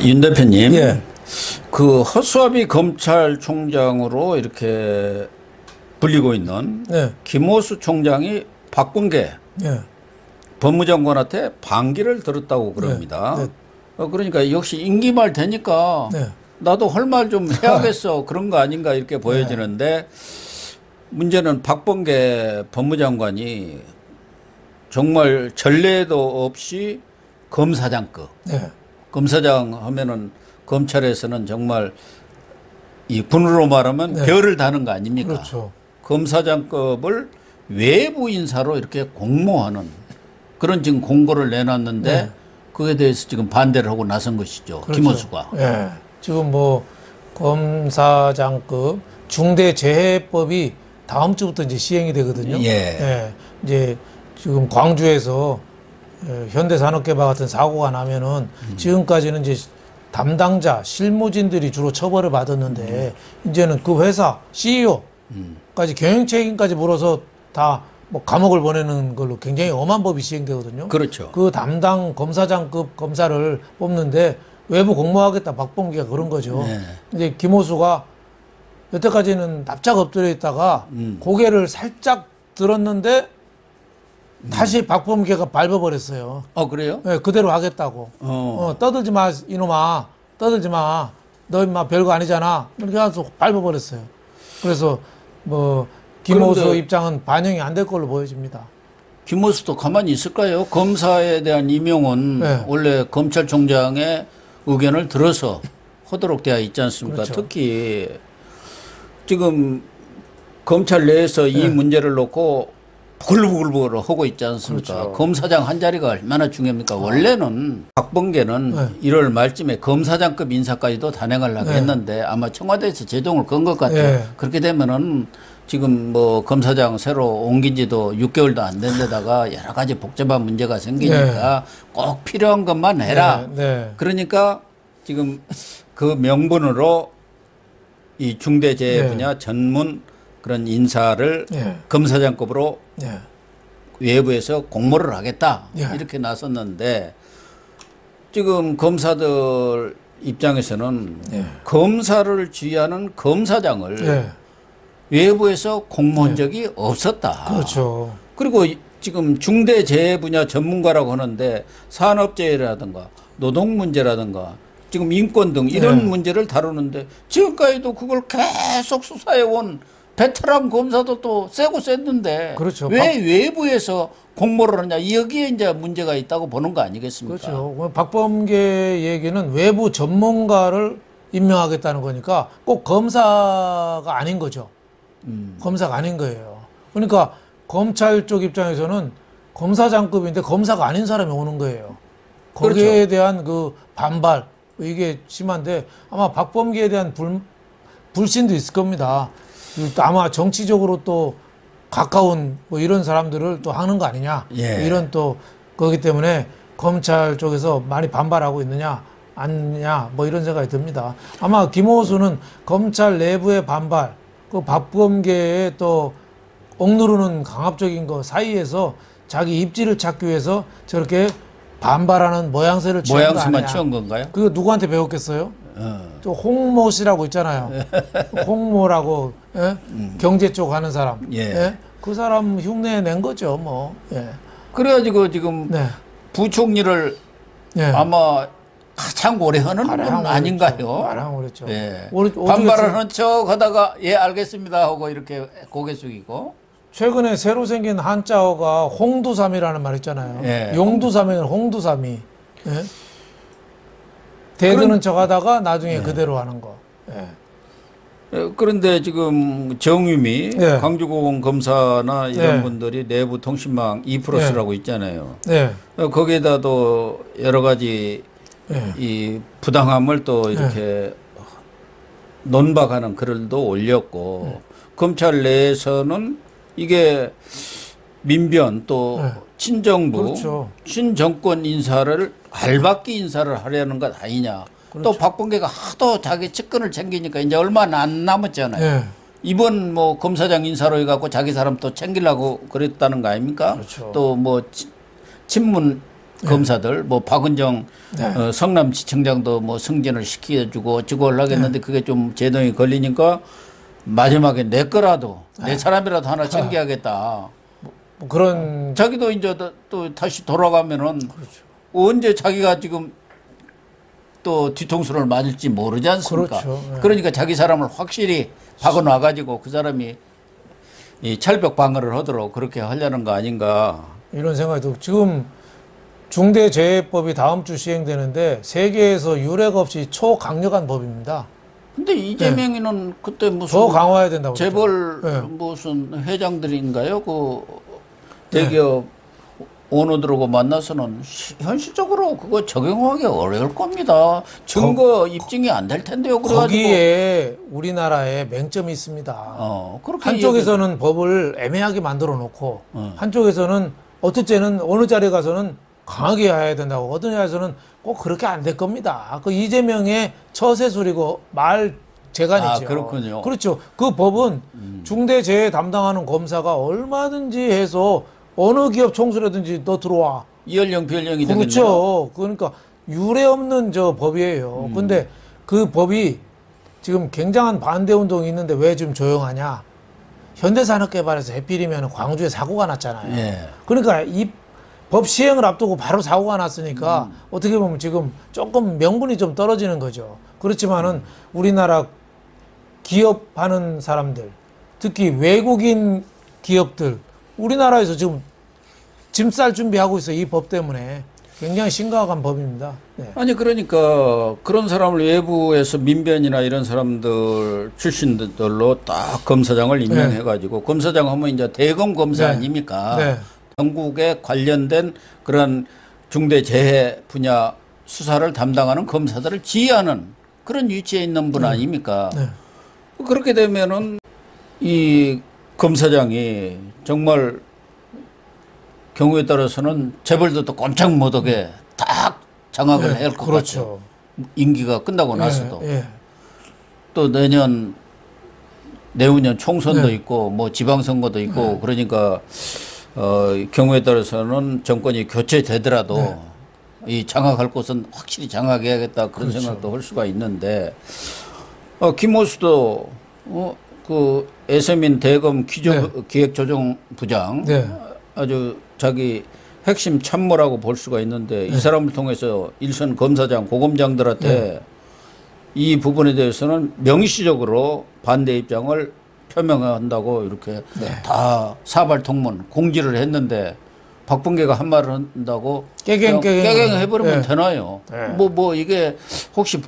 윤 대표님, 예. 그 허수아비 검찰총장으로 이렇게 불리고 있는 예. 김호수 총장이 박범계 예. 법무장관한테 반기를 들었다고 그럽니다. 네. 그러니까 역시 임기말 되니까 네. 나도 할 말 좀 해야겠어 그런 거 아닌가 이렇게 보여지는데 문제는 박범계 법무장관이 정말 전례도 없이 검사장급. 네. 검사장 하면은 검찰에서는 정말 이 군으로 말하면 네. 별을 다는 거 아닙니까? 그렇죠. 검사장급을 외부 인사로 이렇게 공모하는 그런 지금 공고를 내놨는데 네. 그에 대해서 지금 반대를 하고 나선 것이죠. 그렇죠. 김호수가. 예. 지금 뭐 검사장급 중대재해법이 다음 주부터 이제 시행이 되거든요. 예. 이제 지금 광주에서 현대산업개발 같은 사고가 나면은 지금까지는 이제 담당자 실무진들이 주로 처벌을 받았는데 이제는 그 회사 CEO까지 경영 책임까지 물어서 다 뭐 감옥을 보내는 걸로 굉장히 엄한 법이 시행되거든요. 그렇죠. 그 담당 검사장급 검사를 뽑는데 외부 공모하겠다 박범계가 그런 거죠. 네. 이제 김호수가 여태까지는 납작 엎드려 있다가 고개를 살짝 들었는데 다시 박범계가 밟아버렸어요. 그래요? 네, 그대로 하겠다고. 떠들지 마, 이놈아. 떠들지 마. 너 임마 별거 아니잖아. 이렇게 해서 밟아버렸어요. 그래서 뭐 김호수 그런데 입장은 반영이 안 될 걸로 보여집니다. 김호수도 가만히 있을까요? 검사에 대한 임용은 네. 원래 검찰총장의 의견을 들어서 하도록 되어 있지 않습니까? 그렇죠. 특히 지금 검찰 내에서 이 문제를 놓고 부글부글 하고 있지 않습니까? 그렇죠. 검사장 한 자리가 얼마나 중요합니까? 원래는 박범계는 1월 말쯤에 검사장급 인사까지도 단행하려고 했는데 아마 청와대에서 제동을 건 것 같아요. 그렇게 되면은 지금 뭐 검사장 새로 옮긴 지도 6개월도 안 된 데다가 여러 가지 복잡한 문제가 생기니까 꼭 필요한 것만 해라. 그러니까 지금 그 명분으로 이 중대재해 분야 전문 그런 인사를 검사장급으로 외부에서 공모를 하겠다. 이렇게 나섰는데 지금 검사들 입장에서는 검사를 지휘하는 검사장을 외부에서 공모한 적이 없었다. 그렇죠. 그리고 지금 중대재해 분야 전문가라고 하는데 산업재해라든가 노동문제라든가 지금 인권 등 이런 문제를 다루는데 지금까지도 그걸 계속 수사해온 베테랑 검사도 또 세고 셌는데 그렇죠. 왜 외부에서 공모를 하냐 여기에 이제 문제가 있다고 보는 거 아니겠습니까? 그렇죠. 박범계 얘기는 외부 전문가를 임명하겠다는 거니까 꼭 검사가 아닌 거죠. 검사가 아닌 거예요. 그러니까 검찰 쪽 입장에서는 검사장급인데 검사가 아닌 사람이 오는 거예요. 거기에 그렇죠. 대한 그 반발 이게 심한데 아마 박범계에 대한 불신도 있을 겁니다. 또 아마 정치적으로 또 가까운 뭐 이런 사람들을 또 하는 거 아니냐. 이런 또 거기 때문에 검찰 쪽에서 많이 반발하고 있느냐 아니냐 뭐 이런 생각이 듭니다. 아마 김호수는 검찰 내부의 반발 그 박범계의 또 억누르는 강압적인 거 사이에서 자기 입지를 찾기 위해서 저렇게 반발하는 모양새를 취한 거 모양새만 아니냐. 취한 건가요? 그거 누구한테 배웠겠어요? 또 홍모 씨라고 있잖아요. 홍모라고 경제 쪽 하는 사람. 그 사람 흉내 낸 거죠, 뭐. 그래가지고 지금 부총리를 아마 가장 오래 하는 분 아닌가요? 가장 오래죠. 반발을 하는 척 하다가 알겠습니다 하고 이렇게 고개 숙이고. 최근에 새로 생긴 한자어가 홍두삼이라는 말 있잖아요. 용두삼이는 홍두삼이. 대드는 척 하다가 나중에 그대로 하는 거. 그런데 지금 정유미 광주고검 검사나 이런 분들이 내부 통신망 E+라고 있잖아요. 거기에다도 여러 가지 이 부당함을 또 이렇게 논박하는 글도 올렸고 검찰 내에서는 이게 민변 또 친정부 친정권 인사를 알박기 인사를 하려는 것 아니냐. 또 박범계가 하도 자기 측근을 챙기니까 이제 얼마 안 남았잖아요. 이번 뭐 검사장 인사로 해갖고 자기 사람 또 챙기려고 그랬다는 거 아닙니까? 또 뭐 친문 검사들 뭐 박은정 성남지청장도 뭐 승진을 시켜주고 어쩌고 하려겠는데 그게 좀 제동이 걸리니까 마지막에 내 거라도 내 사람이라도 하나 챙겨야겠다. 뭐 그런 자기도 이제 또 다시 돌아가면은 그렇죠. 언제 자기가 지금 또 뒤통수를 맞을지 모르지 않습니까? 그렇죠. 네. 그러니까 자기 사람을 확실히 박아놔 가지고 그 사람이 이 철벽 방어를 하도록 그렇게 하려는 거 아닌가. 이런 생각이 들고 지금 중대재해법이 다음 주 시행되는데 세계에서 유례가 없이 초강력한 법입니다. 근데 이재명이는 그때 무슨 더 강화해야 된다고 재벌 그랬죠. 무슨 회장들인가요? 그 대기업 오너들하고 만나서는 현실적으로 그거 적용하기 어려울 겁니다. 증거 입증이 안 될 텐데요. 그래가지고 거기에 우리나라의 맹점이 있습니다. 그렇게 한쪽에서는 법을 애매하게 만들어 놓고 한쪽에서는 어떨 때는 어느 자리에 가서는 강하게 해야 된다고 어떤 자리에서는 꼭 그렇게 안 될 겁니다. 그 이재명의 처세술이고 말 재간이죠. 그렇군요. 그렇죠. 그 법은 중대재해 담당하는 검사가 얼마든지 해서 어느 기업 총수라든지 너 들어와. 이연령 비연령이 되겠네요. 그렇죠. 그러니까 유례 없는 저 법이에요. 근데 그 법이 지금 굉장한 반대 운동이 있는데 왜 좀 조용하냐? 현대산업개발에서 해필이면 광주에 사고가 났잖아요. 예. 그러니까 이 법 시행을 앞두고 바로 사고가 났으니까 어떻게 보면 지금 조금 명분이 좀 떨어지는 거죠. 그렇지만은 우리나라 기업하는 사람들, 특히 외국인 기업들, 우리나라에서 지금 짐 쌀 준비하고 있어요. 이 법 때문에. 굉장히 심각한 법입니다. 네. 아니 그러니까 그런 사람을 외부에서 민변이나 이런 사람들 출신들로 딱 검사장을 임명해 가지고 검사장 하면 이제 대검 검사 네. 아닙니까? 네. 전국에 관련된 그런 중대재해 분야 수사를 담당하는 검사들을 지휘하는 그런 위치에 있는 분 아닙니까? 네. 그렇게 되면은 이 검사장이 정말 경우에 따라서는 재벌들도 꼼짝 못하게 딱 장악을 해야 할 것 그렇죠. 같아요. 임기가 끝나고 나서도. 예. 또 내후년 총선도 네. 있고 뭐 지방선거도 있고 그러니까 경우에 따라서는 정권이 교체되더라도 이 장악할 곳은 확실히 장악해야겠다 그런 그렇죠. 생각도 할 수가 있는데 김호수도 그 에서민 대검 기획조정부장 네. 아주 자기 핵심 참모라고 볼 수가 있는데 이 사람을 통해서 일선 검사장 고검장들한테 이 부분에 대해서는 명시적으로 반대 입장을 표명한다고 이렇게 다 사발통문 공지를 했는데 박범계가 한 말을 한다고 깨갱 해버리면 네. 되나요? 네. 뭐 이게 혹시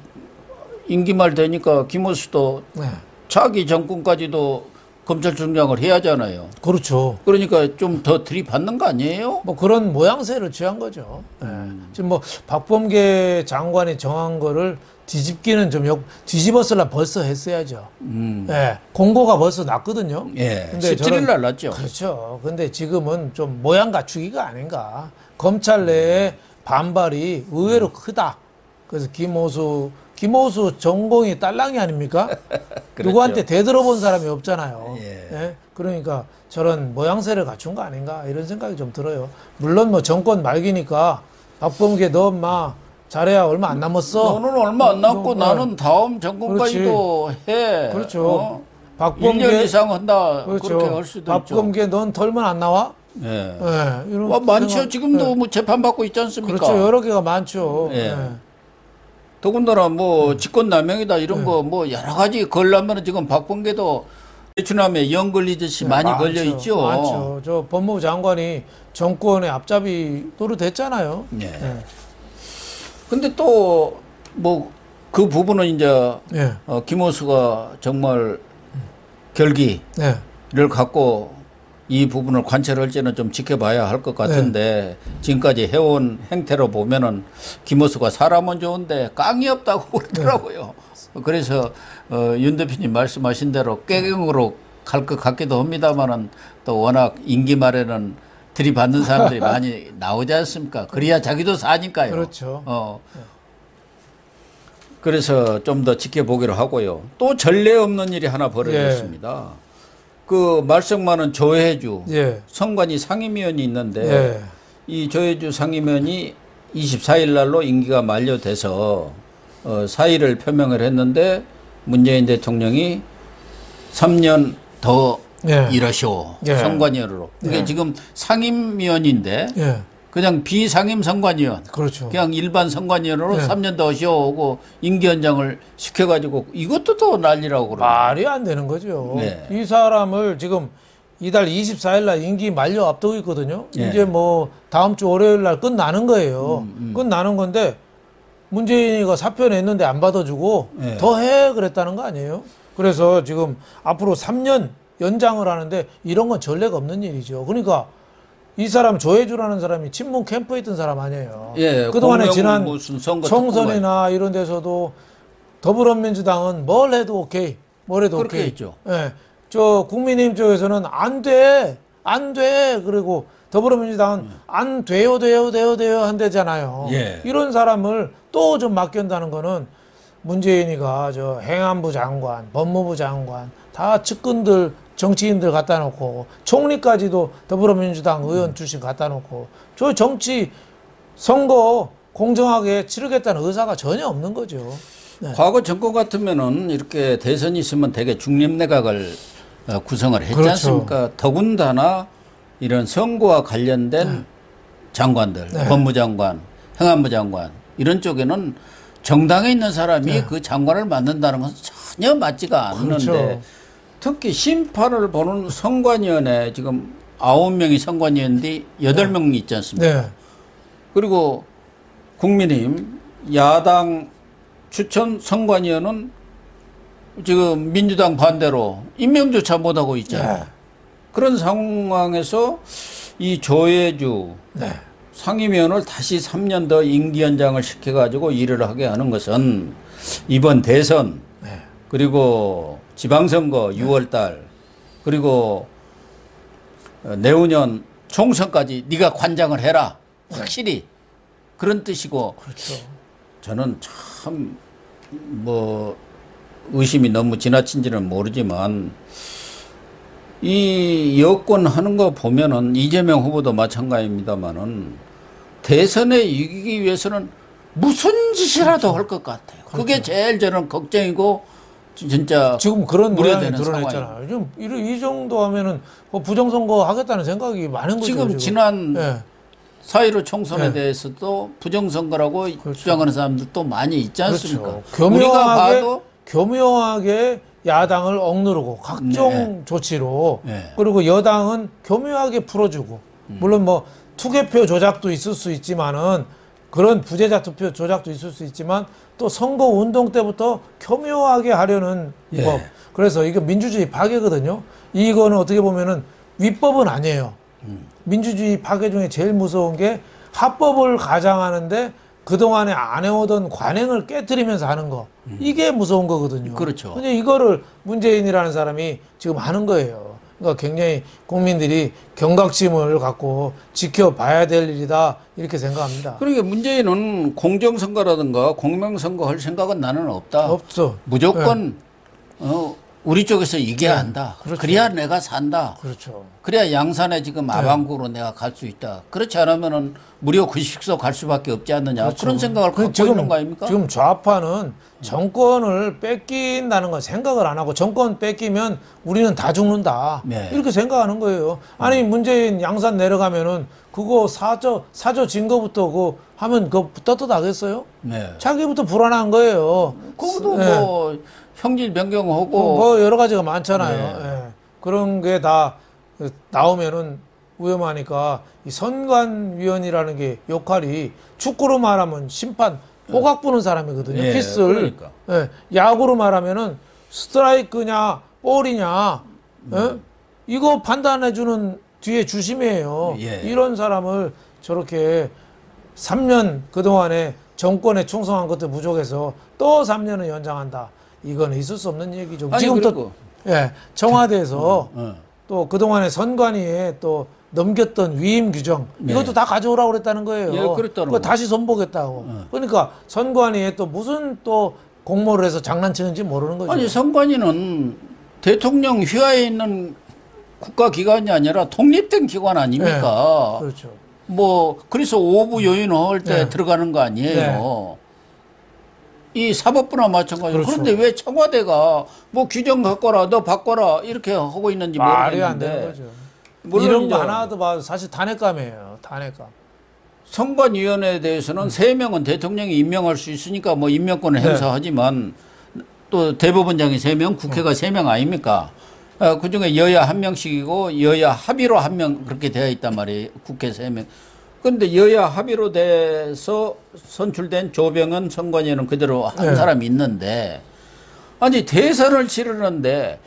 임기 말 되니까 김호수도 네. 차기 정권까지도 검찰총장을 해야 하잖아요. 그렇죠. 그러니까 좀 더 들이받는 거 아니에요? 뭐 그런 모양새를 취한 거죠. 예. 지금 뭐 박범계 장관이 정한 거를 뒤집기는 좀 뒤집었을라 벌써 했어야죠. 예. 공고가 벌써 났거든요. 예. 근데 17일 날 났죠. 그렇죠. 근데 지금은 좀 모양 갖추기가 아닌가. 검찰 내에 반발이 의외로 크다. 그래서 김호수 전공이 딸랑이 아닙니까? 그렇죠. 누구한테 대들어본 사람이 없잖아요. 예. 예? 그러니까 저런 모양새를 갖춘 거 아닌가 이런 생각이 좀 들어요. 물론 뭐 정권 말기니까 박범계 너 엄마 잘해야 얼마 안 남았어. 너는 얼마 안 남고 너, 나는 다음 정권까지도 해. 그렇죠. 1년 이상 한다. 그렇죠. 그렇게 할 수도 박범계 넌 털면 안 나와? 있죠. 예. 예. 이런 많죠. 생각- 지금도 예. 뭐 재판받고 있지 않습니까? 그렇죠. 여러 개가 많죠. 예. 예. 더군다나 뭐 직권남용이다 이런 거 뭐 여러 가지 걸려면 지금 박범계도 대추남에 연 걸리듯이 많이 많죠. 걸려 있죠. 많죠. 저 법무부 장관이 정권의 앞잡이 노릇했잖아요. 예. 예. 근데 또 뭐 그 부분은 이제 예. 김호수가 정말 결기를 예. 갖고 이 부분을 관찰할지는 좀 지켜봐야 할 것 같은데 지금까지 해온 행태로 보면은 김호수가 사람은 좋은데 깡이 없다고 그러더라고요. 그래서 윤 대표님 말씀하신 대로 깨갱으로 갈 것 같기도 합니다만은 또 워낙 임기 말에는 들이받는 사람들이 많이 나오지 않습니까? 그래야 자기도 사니까요. 그렇죠. 그래서 좀 더 지켜보기로 하고요. 또 전례 없는 일이 하나 벌어졌습니다. 그 말썽 많은 조혜주 예. 선관위 상임위원이 있는데 예. 이 조혜주 상임위원이 24일 날로 임기가 만료돼서 사의를 표명을 했는데 문재인 대통령이 3년 더 예. 일하시오. 예. 선관위원으로. 이게 예. 지금 상임위원인데 예. 그냥 비상임 선관위원. 그렇죠. 그냥 일반 선관위원으로 예. 3년 더 쉬어오고 임기 연장을 시켜가지고 이것도 또 난리라고 그러네. 말이 안 되는 거죠. 네. 이 사람을 지금 이달 24일 날 임기 만료 앞두고 있거든요. 예. 이제 뭐 다음 주 월요일 날 끝나는 거예요. 끝나는 건데 문재인이가 사표 냈는데 안 받아주고 예. 더 해 그랬다는 거 아니에요? 그래서 지금 앞으로 3년 연장을 하는데 이런 건 전례가 없는 일이죠. 그러니까 이 사람 조혜주라는 사람이 친문 캠프에 있던 사람 아니에요. 예, 그동안에 공명 지난 무슨 선거 총선이나 이런 데서도 더불어민주당은 뭘 해도 오케이, 뭘 해도 그렇게 오케이. 했죠. 예, 저 국민의힘 쪽에서는 안 돼, 안 돼. 그리고 더불어민주당은 안 돼요, 돼요, 돼요, 돼요 한대잖아요. 예. 이런 사람을 또 좀 맡긴다는 거는 문재인이가 저 행안부 장관, 법무부 장관 다 측근들 정치인들 갖다 놓고 총리까지도 더불어민주당 의원 출신 갖다 놓고 저 정치 선거 공정하게 치르겠다는 의사가 전혀 없는 거죠. 네. 과거 정권 같으면은 이렇게 대선이 있으면 대개 중립내각을 구성을 했지 그렇죠. 않습니까? 더군다나 이런 선거와 관련된 장관들, 네. 법무장관, 행안부 장관 이런 쪽에는 정당에 있는 사람이 그 장관을 맡는다는 것은 전혀 맞지가 않는데 그렇죠. 특히 심판을 보는 선관위원회 지금 9명이 선관위원인데 8명이 있지 않습니까? 네. 그리고 국민의힘 야당 추천 선관위원은 지금 민주당 반대로 임명조차 못하고 있잖아요. 네. 그런 상황에서 이 조혜주 네. 상임위원을 다시 3년 더 임기 연장을 시켜가지고 일을 하게 하는 것은 이번 대선 네. 그리고 지방선거 6월달 그리고 내후년 총선까지 네가 관장을 해라 확실히 그런 뜻이고 그렇죠. 저는 참 뭐 의심이 너무 지나친지는 모르지만 이 여권 하는 거 보면은 이재명 후보도 마찬가지입니다만은 대선에 이기기 위해서는 무슨 짓이라도 할 것 같아요. 그게 제일 저는 걱정이고 진짜 지금 그런 모양이 우려되는 드러냈잖아요. 지금 이 정도 하면은 뭐 부정선거 하겠다는 생각이 많은 거죠. 지금 지난 네. 4.15 총선에 네. 대해서도 부정선거라고 주장하는 사람들도 많이 있지 않습니까? 그렇죠. 우리가 봐도 교묘하게 야당을 억누르고 각종 네. 조치로 네. 그리고 여당은 교묘하게 풀어주고 물론 뭐 투개표 조작도 있을 수 있지만은 그런 부재자 투표 조작도 있을 수 있지만 또 선거 운동 때부터 교묘하게 하려는 예. 법. 그래서 이거 민주주의 파괴거든요. 이거는 어떻게 보면은 위법은 아니에요. 민주주의 파괴 중에 제일 무서운 게 합법을 가장하는데 그동안에 안 해오던 관행을 깨뜨리면서 하는 거. 이게 무서운 거거든요. 그렇죠. 근데 이거를 문재인이라는 사람이 지금 하는 거예요. 그러니까 굉장히 국민들이 경각심을 갖고 지켜봐야 될 일이다. 이렇게 생각합니다. 그러니까 문재인은 공정선거라든가 공명선거 할 생각은 나는 없다. 없어. 무조건 우리 쪽에서 이겨야 네. 한다. 그렇죠. 그래야 내가 산다. 그렇죠. 그래야 양산에 지금 아방구로 내가 갈 수 있다. 그렇지 않으면은 무려 90석 갈 수밖에 없지 않느냐. 그렇죠. 그런 생각을 그 갖고 있는 거 아닙니까? 지금 좌파는 정권을 뺏긴다는 건 생각을 안 하고 정권 뺏기면 우리는 다 죽는다. 네. 이렇게 생각하는 거예요. 아니 문재인 양산 내려가면은 그거 사저 증거부터 그거 하면 그거 떳떳하겠어요? 네. 자기부터 불안한 거예요. 그것도 네. 뭐 형질 변경하고 뭐 여러 가지가 많잖아요. 네. 예. 그런 게 다 나오면은 위험하니까 이 선관위원이라는 게 역할이 축구로 말하면 심판 호각 부는 사람이거든요. 예, 피스를. 그러니까. 예. 야구로 말하면은 스트라이크냐 볼이냐 이거 판단해주는 뒤에 주심이에요. 예. 이런 사람을 저렇게 3년 그동안에 정권에 충성한 것도 부족해서 또 3년을 연장한다. 이건 있을 수 없는 얘기죠. 아니, 지금 또 그리고 예, 청와대에서 어. 또 그동안에 선관위에 또 넘겼던 위임 규정 네. 이것도 다 가져오라고 그랬다는 거예요. 예, 그랬다는 그거 거. 다시 손보겠다고. 그러니까 선관위에 또 무슨 또 공모를 해서 장난치는지 모르는 거죠. 아니 선관위는 대통령 휘하에 있는 국가기관이 아니라 독립된 기관 아닙니까? 그렇죠. 뭐 그래서 오부 요인을 때 네. 들어가는 거 아니에요. 이 사법부나 마찬가지로. 그렇죠. 그런데 왜 청와대가 뭐 규정 바꿔라, 너 바꿔라 이렇게 하고 있는지 말이 안 되는 모르겠는데. 거죠. 물론 이런 이제 거 하나도 봐도 사실 탄핵감이에요. 탄핵감. 선관위원회에 대해서는 3명은 대통령이 임명할 수 있으니까 뭐 임명권을 행사하지만 또 대법원장이 3명, 국회가 3명 아닙니까? 그중에 여야 1명씩이고 여야 합의로 1명 그렇게 되어 있단 말이에요. 국회 3명. 그런데 여야 합의로 돼서 선출된 조병헌 선관위원은 그대로 한 사람이 있는데 아니 대선을 치르는데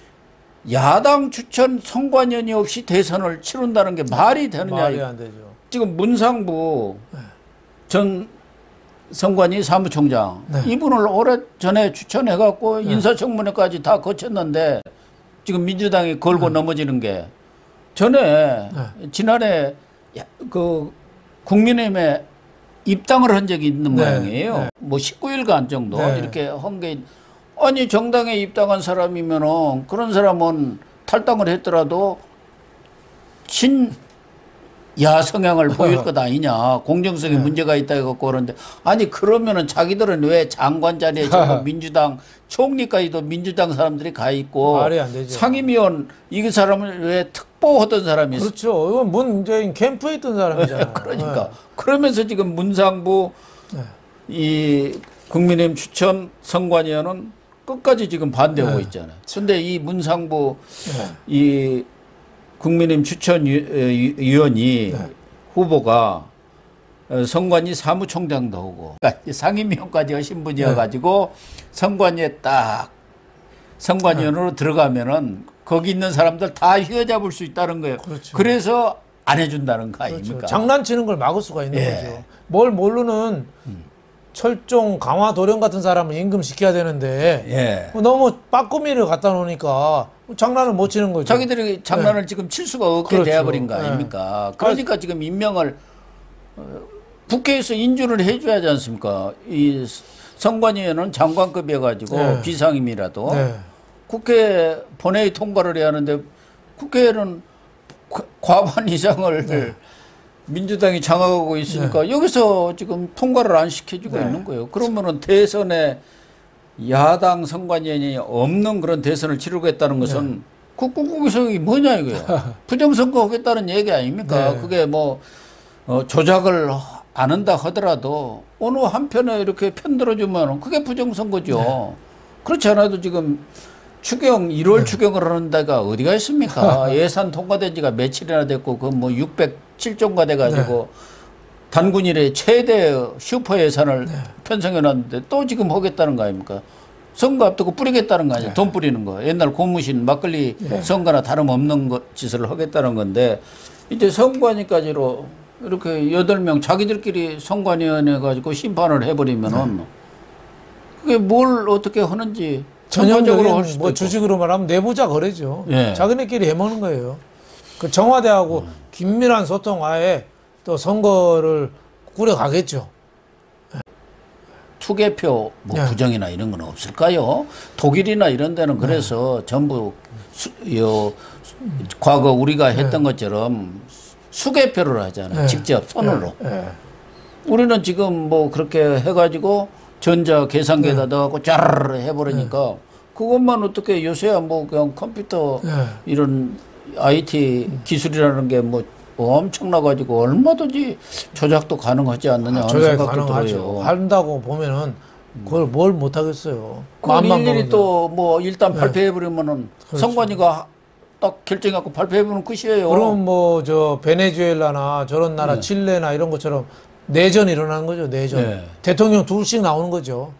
야당 추천 선관위원이 없이 대선을 치른다는 게 말이 되느냐. 말이 안 되죠. 지금 문상부 전 선관위 사무총장 이분을 오래전에 추천해갖고 인사청문회까지 다 거쳤는데 지금 민주당이 걸고 넘어지는 게 전에 지난해 그 국민의힘에 입당을 한 적이 있는 모양이에요. 뭐 19일간 정도 이렇게 한 게 아니 정당에 입당한 사람이면은 그런 사람은 탈당을 했더라도 친야 성향을 보일 것 아니냐. 공정성에 문제가 있다 해갖고 그러는데 아니 그러면은 자기들은 왜 장관 자리에 전부 민주당 총리까지도 민주당 사람들이 가 있고 말이 안 되죠. 상임위원 이 사람을 왜 특보하던 사람이 그렇죠. 이건 문재인 캠프에 있던 사람이잖아요. 그러니까 그러면서 지금 문상부 이 국민의힘 추천 선관위원은 끝까지 지금 반대하고 있잖아요. 그런데 이 문상부 이 국민의힘 추천위원이 후보가 선관위 사무총장도 하고 그러니까 상임위원까지 하신 분이어가지고 선관위에 딱 선관위원으로 들어가면은 거기 있는 사람들 다 휘어잡을 수 있다는 거예요. 그렇죠. 그래서 안 해준다는 거 아닙니까? 그렇죠. 장난치는 걸 막을 수가 있는 거죠. 뭘 모르는 철종 강화 도령 같은 사람을 임금시켜야 되는데 너무 빠꾸미를 갖다 놓으니까 장난을 못 치는 거죠. 자기들이 장난을 지금 칠 수가 없게 그렇죠. 돼버린 거 아닙니까? 그러니까 지금 임명을 국회에서 인준을 해줘야 하지 않습니까? 이 선관위원은 장관급이어가지고 비상임이라도 국회 본회의 통과를 해야 하는데 국회에는 과반 이상을 민주당이 장악하고 있으니까 여기서 지금 통과를 안 시켜주고 있는 거예요. 그러면은 대선에 야당 선관위원이 없는 그런 대선을 치르겠다는 것은 국국국의성이 뭐냐 이거예요. 부정선거 하겠다는 얘기 아닙니까? 그게 뭐 조작을 안 한다 하더라도 어느 한편에 이렇게 편들어주면 그게 부정선거죠. 그렇지 않아도 지금 추경 1월 추경을 하는 데가 어디가 있습니까? 예산 통과된 지가 며칠이나 됐고 그 뭐 607조가 돼가지고 단군 이래 최대 슈퍼 예산을 편성해 놨는데 또 지금 하겠다는 거 아닙니까? 선거 앞두고 뿌리겠다는 거 아니에요? 돈 뿌리는 거. 옛날 고무신 막걸리 선거나 다름없는 짓을 하겠다는 건데 이제 선관위까지로 이렇게 8명 자기들끼리 선관위원회 가지고 심판을 해버리면은 그게 뭘 어떻게 하는지 전형적인 뭐 주식으로 말하면 내부자 거래죠. 자기네끼리 해먹는 거예요. 그 청와대하고 긴밀한 소통 하에 또 선거를 꾸려가겠죠. 투개표 뭐 부정이나 이런 건 없을까요? 독일이나 이런 데는 그래서 전부 과거 우리가 했던 것처럼 수개표를 하잖아요. 직접 손으로. 우리는 지금 뭐 그렇게 해가지고 전자 계산기에다 넣어갖고 짜르르 해버리니까 그것만 어떻게 요새야 뭐 그냥 컴퓨터 이런 IT 기술이라는 게 뭐 엄청나가지고 얼마든지 조작도 가능하지 않느냐 하는 생각도 가능하죠. 들어요. 한다고 보면은 그걸 뭘 못하겠어요. 그걸 일일이 또 뭐 일단 발표해버리면은 선관위가 딱 결정해갖고 발표해보면 끝이에요. 그럼 뭐 저 베네수엘라나 저런 나라 칠레나 이런 것처럼 내전이 일어나는 거죠. 내전. 대통령 둘씩 나오는 거죠.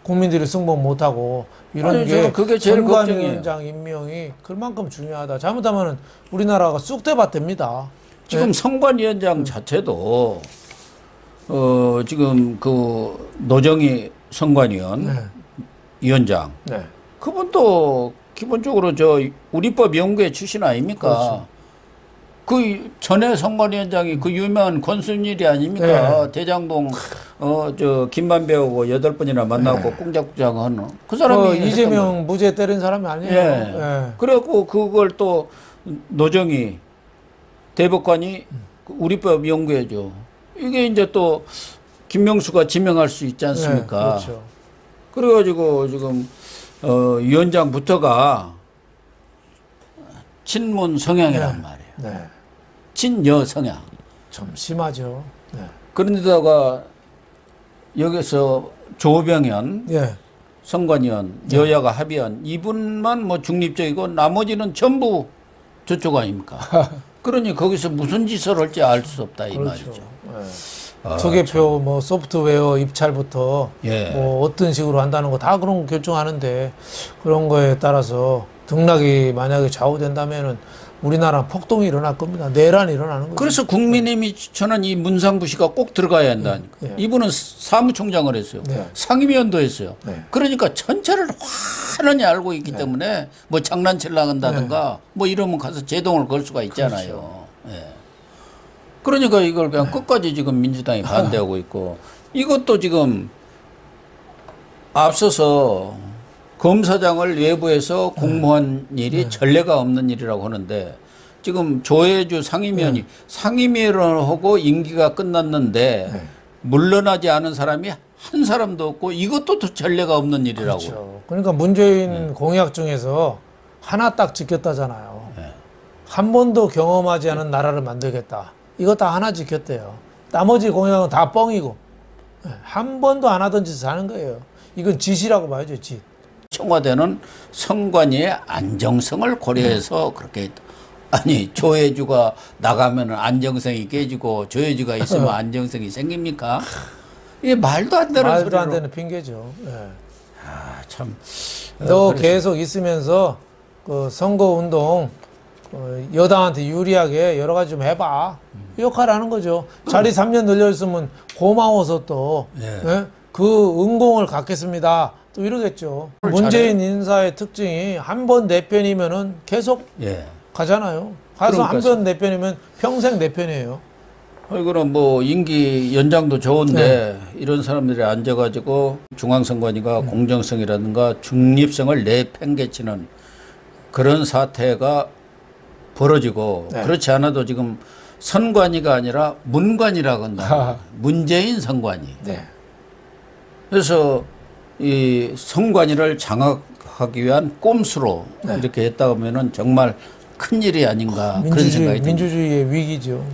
국민들이 승복 못하고 이런 아니, 게 그게 제일 선관위원장 임명이 그만큼 중요하다. 잘못하면 우리나라가 쑥대밭됩니다. 지금 선관위원장 자체도 지금 그 노정희 선관위원 위원장 그분도 기본적으로 저 우리법 연구회 출신 아닙니까? 그렇죠. 그 전에 선관위원장이 그 유명한 권순일이 아닙니까? 대장동 저 김만배하고 8번이나 만나고 꽁장꽁장 하는 그 사람이 이재명 무죄 때린 사람이 아니에요. 그래갖고 그걸 또 노정희 대법관이 우리법 연구해줘. 이게 이제 또 김명수가 지명할 수 있지 않습니까? 네, 그렇죠. 그래가지고 지금 위원장부터가 친문 성향이란 말이에요. 네. 친여 성향. 좀 심하죠. 네. 그런데다가 여기서 조병현 예. 선관위원, 여야가 합의한 이분만 뭐 중립적이고 나머지는 전부 저쪽 아닙니까? 그러니 거기서 무슨 짓을 할지 알 수 없다 이 그렇죠. 말이죠. 예. 투개표 뭐 소프트웨어 입찰부터 예. 뭐 어떤 식으로 한다는 거 다 그런 거 결정하는데 그런 거에 따라서 등락이 만약에 좌우된다면은 우리나라 폭동이 일어날 겁니다. 내란이 일어나는 거죠. 그래서 국민의힘이 추천한 이 문상부 씨가 꼭 들어가야 한다니까. 예. 이분은 사무총장을 했어요. 네. 상임위원도 했어요. 네. 그러니까 전체를 환하게 알고 있기 때문에 뭐 장난치려고 한다든가 뭐 이러면 가서 제동을 걸 수가 있잖아요. 예. 그러니까 이걸 그냥 끝까지 지금 민주당이 반대하고 있고 이것도 지금 앞서서 검사장을 외부에서 공모한 일이 전례가 없는 일이라고 하는데 지금 조혜주 상임위원이 상임위원하고 임기가 끝났는데 물러나지 않은 사람이 한 사람도 없고 이것도 또 전례가 없는 일이라고. 그렇죠. 그러니까 문재인 공약 중에서 하나 딱 지켰다잖아요. 한 번도 경험하지 않은 나라를 만들겠다. 이거 다 하나 지켰대요. 나머지 공약은 다 뻥이고 한 번도 안 하던 짓을 하는 거예요. 이건 짓이라고 봐야죠, 짓. 청와대는 선관위의 안정성을 고려해서 그렇게 했다. 아니 조혜주가 나가면 안정성이 깨지고 조혜주가 있으면 안정성이 생깁니까? 이게 말도 안 되는 말도 소리로. 안 되는 핑계죠. 예. 아, 참. 너 그래서 계속 있으면서 그 선거운동 여당한테 유리하게 여러 가지 좀 해봐. 그 역할을 하는 거죠. 자리 3년 늘려있으면 고마워서 또 예? 그 응공을 갖겠습니다. 또 이러겠죠. 문재인 인사의 특징이 한 번 내 편이면은 계속 예. 가잖아요. 가서 한 번 내 편이면 평생 내 편이에요. 이거는 뭐 임기 연장도 좋은데 이런 사람들이 앉아가지고 중앙선관위가 공정성이라든가 중립성을 내팽개치는 그런 사태가 벌어지고 그렇지 않아도 지금 선관위가 아니라 문관이라고 한다. 문재인 선관위. 네. 그래서 이 선관위를 장악하기 위한 꼼수로 이렇게 했다 보면은 정말 큰 일이 아닌가 그런 생각이 듭니다. 민주주의의 위기죠.